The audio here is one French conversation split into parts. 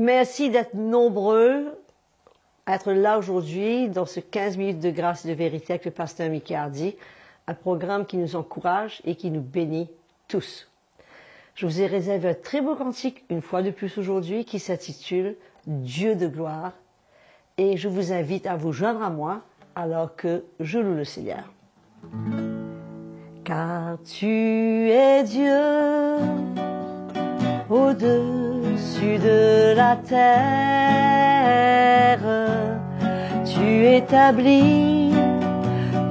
Merci d'être nombreux à être là aujourd'hui dans ce 15 minutes de grâce et de vérité avec le pasteur Mickey Hardy, un programme qui nous encourage et qui nous bénit tous. Je vous ai réservé un très beau cantique une fois de plus aujourd'hui qui s'intitule Dieu de gloire et je vous invite à vous joindre à moi alors que je loue le Seigneur. Car tu es Dieu au-dessus de la terre, tu établis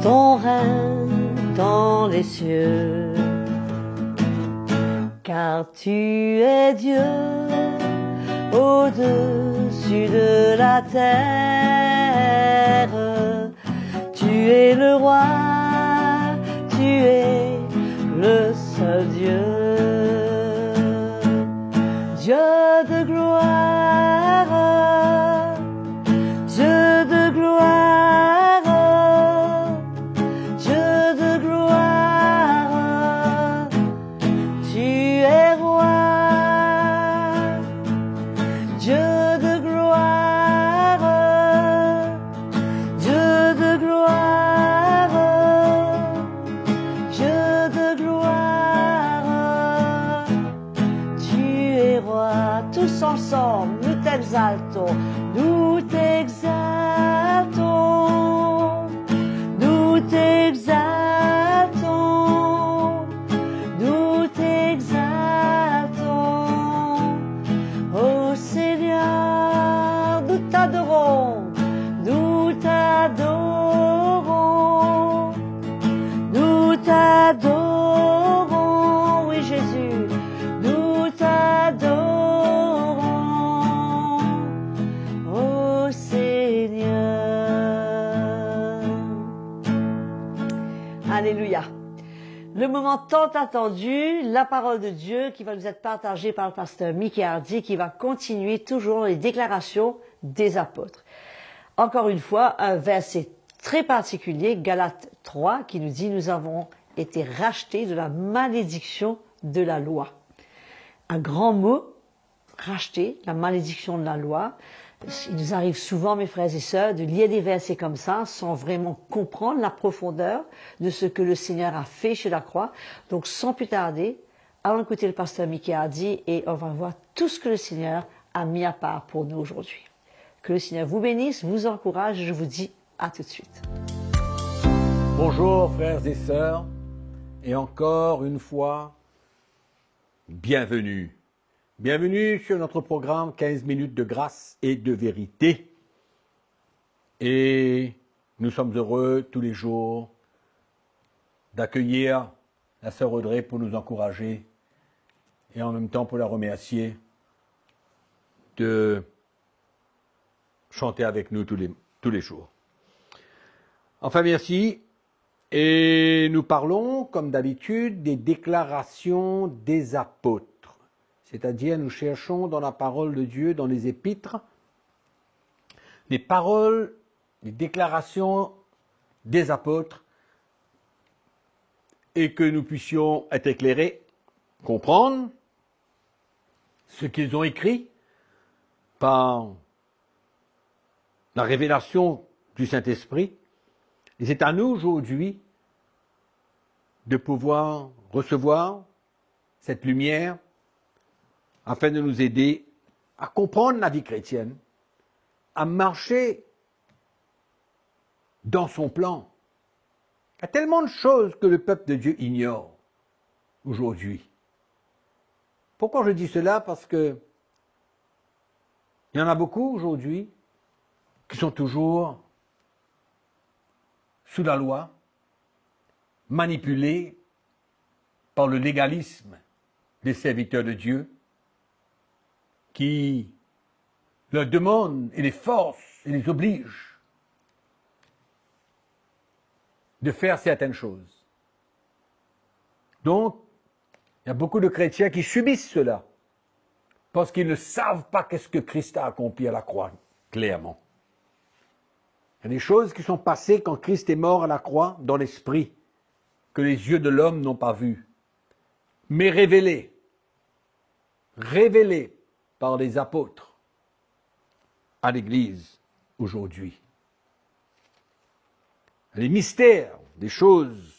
ton règne dans les cieux. Car tu es Dieu au-dessus de la terre, tu es le roi, tu es le seul Dieu. Dieu de gloire, Dieu de gloire, Dieu de gloire, tu es roi. Dieu de gloire, Dieu de gloire, Dieu de gloire, tu es roi. Tous ensemble, nous t'exaltons, nous t'exaltons, nous t'exaltons, nous t'exaltons. Ô Seigneur, nous t'adorons, nous t'adorons, nous t'adorons, oui Jésus, nous t'adorons, ô Seigneur. Alléluia. Le moment tant attendu, la parole de Dieu qui va nous être partagée par le pasteur Mickey Hardy qui va continuer toujours les déclarations des apôtres. Encore une fois, un verset très particulier, Galates 3, qui nous dit « Nous avons été rachetés de la malédiction de la loi ». Un grand mot, racheter, la malédiction de la loi. Il nous arrive souvent, mes frères et sœurs, de lire des versets comme ça sans vraiment comprendre la profondeur de ce que le Seigneur a fait sur la croix. Donc, sans plus tarder, allons écouter le pasteur Mickey Hardy et on va voir tout ce que le Seigneur a mis à part pour nous aujourd'hui. Que le Seigneur vous bénisse, vous encourage et je vous dis à tout de suite. Bonjour frères et sœurs, et encore une fois, bienvenue. Bienvenue sur notre programme 15 minutes de grâce et de vérité. Et nous sommes heureux tous les jours d'accueillir la sœur Audrey pour nous encourager et en même temps pour la remercier de chanter avec nous tous les jours. Enfin, merci. Et nous parlons, comme d'habitude, des déclarations des apôtres. C'est-à-dire, nous cherchons dans la parole de Dieu, dans les épîtres, les paroles, les déclarations des apôtres, et que nous puissions être éclairés, comprendre ce qu'ils ont écrit par la révélation du Saint-Esprit. Et c'est à nous aujourd'hui de pouvoir recevoir cette lumière afin de nous aider à comprendre la vie chrétienne, à marcher dans son plan. Il y a tellement de choses que le peuple de Dieu ignore aujourd'hui. Pourquoi je dis cela? Parce que il y en a beaucoup aujourd'hui qui sont toujours sous la loi, manipulés par le légalisme des serviteurs de Dieu, qui leur demandent et les forcent et les obligent de faire certaines choses. Donc, il y a beaucoup de chrétiens qui subissent cela, parce qu'ils ne savent pas qu'est-ce que Christ a accompli à la croix, clairement. Il y a des choses qui sont passées quand Christ est mort à la croix dans l'esprit, que les yeux de l'homme n'ont pas vues, mais révélées par les apôtres, à l'Église aujourd'hui. Les mystères, des choses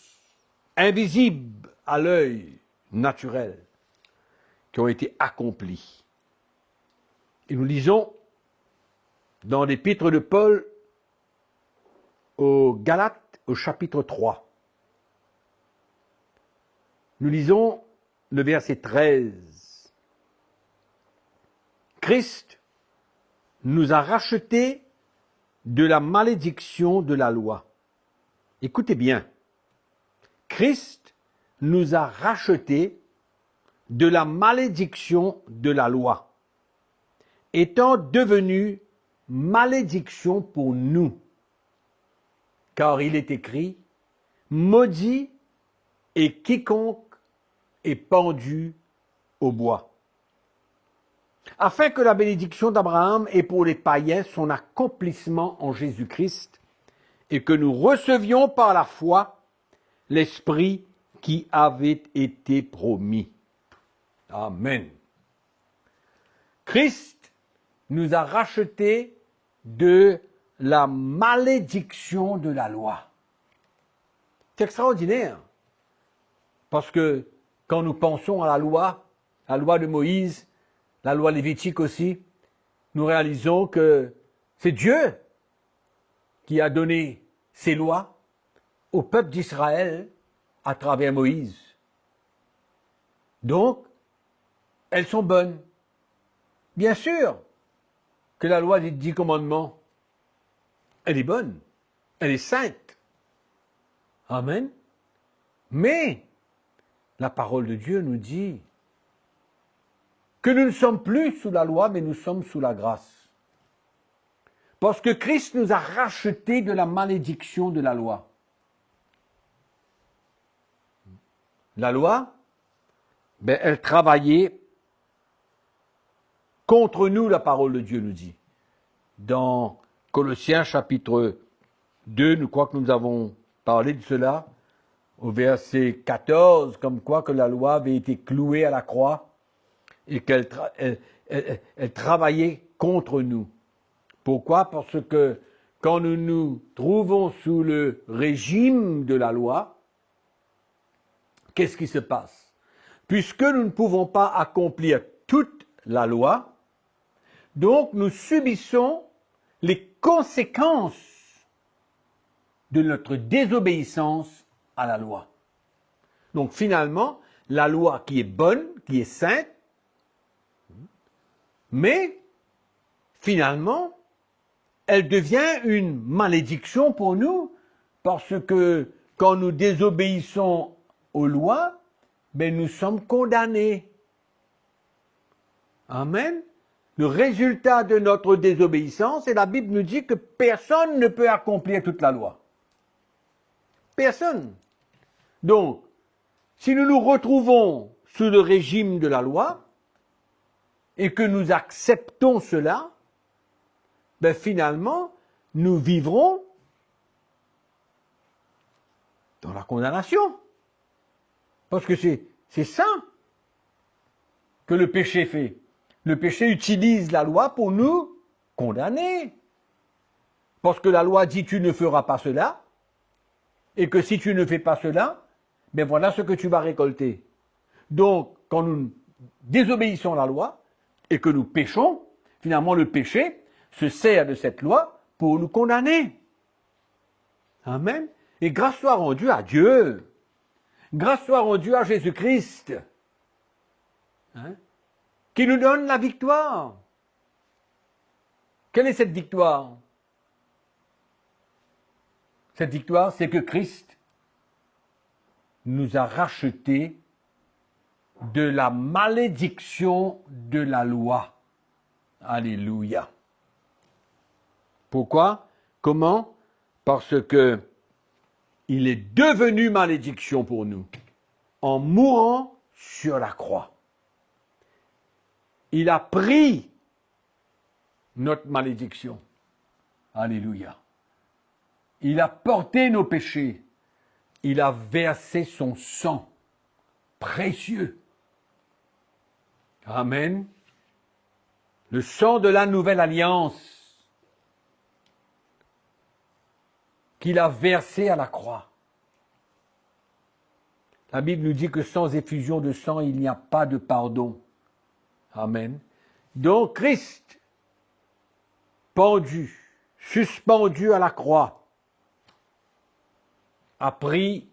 invisibles à l'œil naturel qui ont été accomplis. Et nous lisons dans l'épître de Paul aux Galates au chapitre 3. Nous lisons le verset 13. Christ nous a rachetés de la malédiction de la loi. Écoutez bien. Christ nous a rachetés de la malédiction de la loi, étant devenu malédiction pour nous. Car il est écrit, maudit est quiconque est pendu au bois. Afin que la bénédiction d'Abraham ait pour les païens son accomplissement en Jésus-Christ, et que nous recevions par la foi l'Esprit qui avait été promis. Amen. Christ nous a rachetés de la malédiction de la loi. C'est extraordinaire, parce que quand nous pensons à la loi de Moïse, la loi lévitique aussi, nous réalisons que c'est Dieu qui a donné ces lois au peuple d'Israël à travers Moïse. Donc, elles sont bonnes. Bien sûr que la loi des 10 commandements, elle est bonne, elle est sainte. Amen. Mais la parole de Dieu nous dit que nous ne sommes plus sous la loi, mais nous sommes sous la grâce. Parce que Christ nous a rachetés de la malédiction de la loi. La loi, elle travaillait contre nous, la parole de Dieu nous dit. Dans Colossiens chapitre 2, nous crois que nous avons parlé de cela, au verset 14, comme quoi que la loi avait été clouée à la croix et qu'elle elle travaillait contre nous. Pourquoi? Parce que quand nous nous trouvons sous le régime de la loi, qu'est-ce qui se passe? Puisque nous ne pouvons pas accomplir toute la loi, donc nous subissons les conséquences de notre désobéissance à la loi. Donc finalement, la loi qui est bonne, qui est sainte, mais finalement, elle devient une malédiction pour nous, parce que quand nous désobéissons aux lois, nous sommes condamnés. Amen. Le résultat de notre désobéissance, et la Bible nous dit que personne ne peut accomplir toute la loi. Personne. Donc, si nous nous retrouvons sous le régime de la loi, et que nous acceptons cela, finalement, nous vivrons dans la condamnation. Parce que c'est ça que le péché fait. Le péché utilise la loi pour nous condamner. Parce que la loi dit tu ne feras pas cela, et que si tu ne fais pas cela, voilà ce que tu vas récolter. Donc, quand nous désobéissons à la loi, et que nous péchons, finalement le péché se sert de cette loi pour nous condamner. Amen. Et grâce soit rendue à Dieu. Grâce soit rendue à Jésus-Christ. Qui nous donne la victoire. Quelle est cette victoire? Cette victoire, c'est que Christ nous a rachetés de la malédiction de la loi. Alléluia. Pourquoi? Comment? Parce que il est devenu malédiction pour nous en mourant sur la croix. Il a pris notre malédiction. Alléluia. Il a porté nos péchés. Il a versé son sang précieux. Amen. Le sang de la nouvelle alliance qu'il a versé à la croix. La Bible nous dit que sans effusion de sang, il n'y a pas de pardon. Amen. Donc Christ, pendu, suspendu à la croix, a pris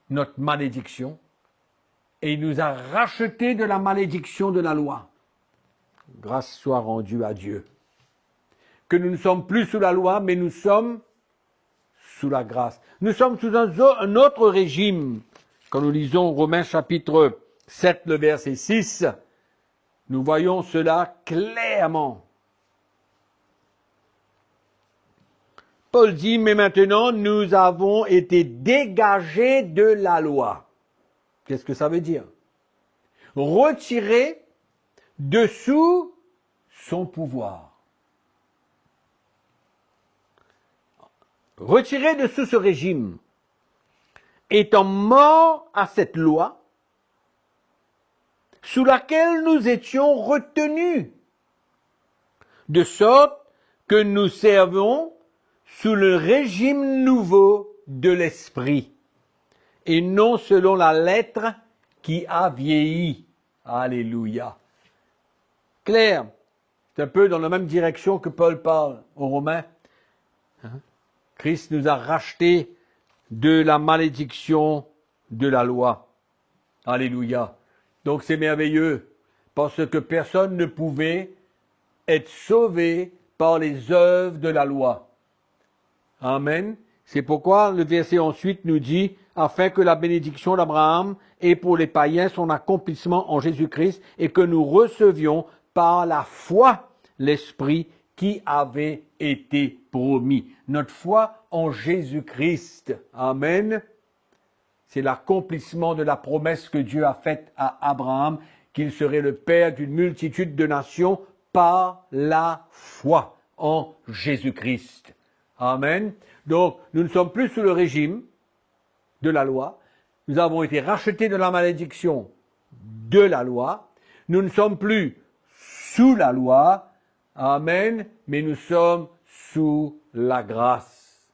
notre malédiction et il nous a rachetés de la malédiction de la loi. Grâce soit rendue à Dieu. Que nous ne sommes plus sous la loi, mais nous sommes sous la grâce. Nous sommes sous un autre régime. Quand nous lisons Romains chapitre 7, le verset 6, nous voyons cela clairement. Paul dit, mais maintenant nous avons été dégagés de la loi. Qu'est-ce que ça veut dire? Retirés de sous son pouvoir. Retirés de sous ce régime, étant morts à cette loi, sous laquelle nous étions retenus, de sorte que nous servons sous le régime nouveau de l'esprit, et non selon la lettre qui a vieilli. Alléluia. Claire, c'est un peu dans la même direction que Paul parle aux Romains. Christ nous a rachetés de la malédiction de la loi. Alléluia. Donc c'est merveilleux, parce que personne ne pouvait être sauvé par les œuvres de la loi. Amen. C'est pourquoi le verset ensuite nous dit, afin que la bénédiction d'Abraham ait pour les païens son accomplissement en Jésus-Christ et que nous recevions par la foi l'Esprit qui avait été promis. Notre foi en Jésus-Christ. Amen. C'est l'accomplissement de la promesse que Dieu a faite à Abraham, qu'il serait le père d'une multitude de nations par la foi en Jésus-Christ. Amen. Donc, nous ne sommes plus sous le régime de la loi. Nous avons été rachetés de la malédiction de la loi. Nous ne sommes plus sous la loi. Amen. Mais nous sommes sous la grâce.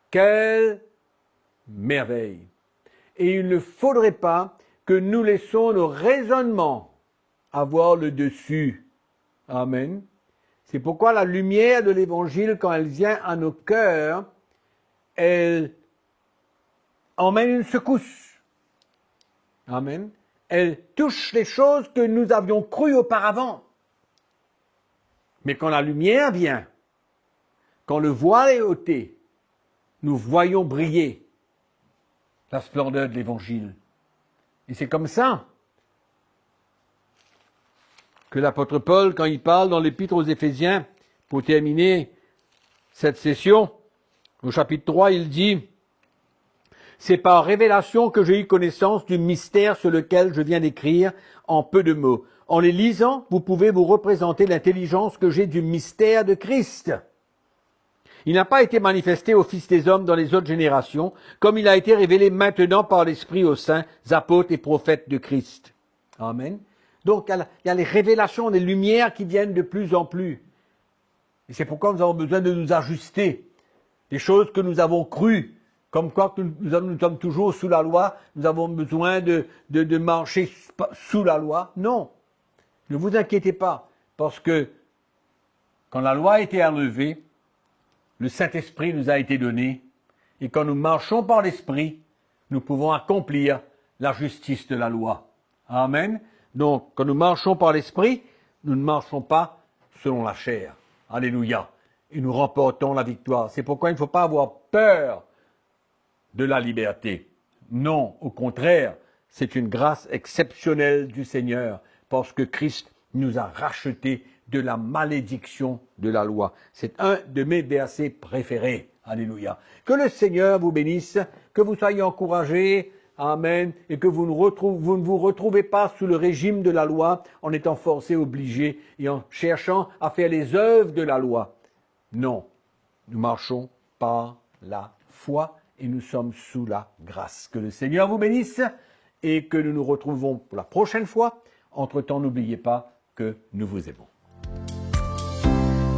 Quelle merveille. Et il ne faudrait pas que nous laissions nos raisonnements avoir le dessus. Amen. C'est pourquoi la lumière de l'Évangile, quand elle vient à nos cœurs, elle emmène une secousse. Amen. Elle touche les choses que nous avions crues auparavant. Mais quand la lumière vient, quand le voile est ôté, nous voyons briller la splendeur de l'Évangile. Et c'est comme ça que l'apôtre Paul, quand il parle dans l'Épître aux Éphésiens, pour terminer cette session, au chapitre 3, il dit « C'est par révélation que j'ai eu connaissance du mystère sur lequel je viens d'écrire en peu de mots. En les lisant, vous pouvez vous représenter l'intelligence que j'ai du mystère de Christ. Il n'a pas été manifesté aux fils des hommes dans les autres générations, comme il a été révélé maintenant par l'Esprit aux saints, apôtres et prophètes de Christ. » Amen. Donc, il y a les révélations, les lumières qui viennent de plus en plus. Et c'est pourquoi nous avons besoin de nous ajuster. Les choses que nous avons crues, comme quoi nous sommes toujours sous la loi, nous avons besoin de marcher sous la loi. Non, ne vous inquiétez pas, parce que quand la loi a été enlevée, le Saint-Esprit nous a été donné, et quand nous marchons par l'Esprit, nous pouvons accomplir la justice de la loi. Amen. Donc, quand nous marchons par l'Esprit, nous ne marchons pas selon la chair. Alléluia. Et nous remportons la victoire. C'est pourquoi il ne faut pas avoir peur de la liberté. Non, au contraire, c'est une grâce exceptionnelle du Seigneur, parce que Christ nous a rachetés de la malédiction de la loi. C'est un de mes versets préférés. Alléluia. Que le Seigneur vous bénisse, que vous soyez encouragés. Amen. Et que vous ne vous retrouvez pas sous le régime de la loi en étant forcés, obligés et en cherchant à faire les œuvres de la loi. Non. Nous marchons par la foi et nous sommes sous la grâce. Que le Seigneur vous bénisse et que nous nous retrouvons pour la prochaine fois. Entre-temps, n'oubliez pas que nous vous aimons.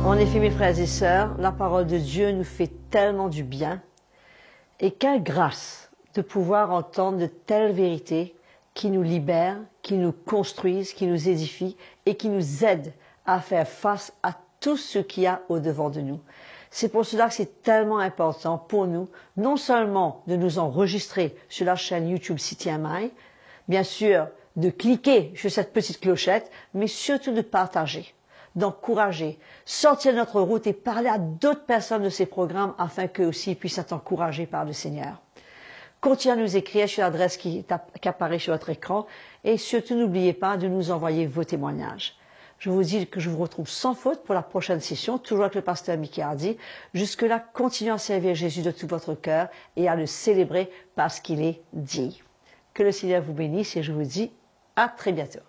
En effet, mes frères et sœurs, la parole de Dieu nous fait tellement du bien. Et quelle grâce de pouvoir entendre de telles vérités qui nous libèrent, qui nous construisent, qui nous édifient et qui nous aident à faire face à tout ce qu'il y a au-devant de nous. C'est pour cela que c'est tellement important pour nous, non seulement de nous enregistrer sur la chaîne YouTube CTMI, bien sûr de cliquer sur cette petite clochette, mais surtout de partager, d'encourager, sortir de notre route et parler à d'autres personnes de ces programmes afin qu'eux aussi puissent être encouragés par le Seigneur. Continuez à nous écrire sur l'adresse qui apparaît sur votre écran et surtout n'oubliez pas de nous envoyer vos témoignages. Je vous dis que je vous retrouve sans faute pour la prochaine session, toujours avec le pasteur Mickey Hardy. Jusque-là, continuez à servir Jésus de tout votre cœur et à le célébrer parce qu'il est digne. Que le Seigneur vous bénisse et je vous dis à très bientôt.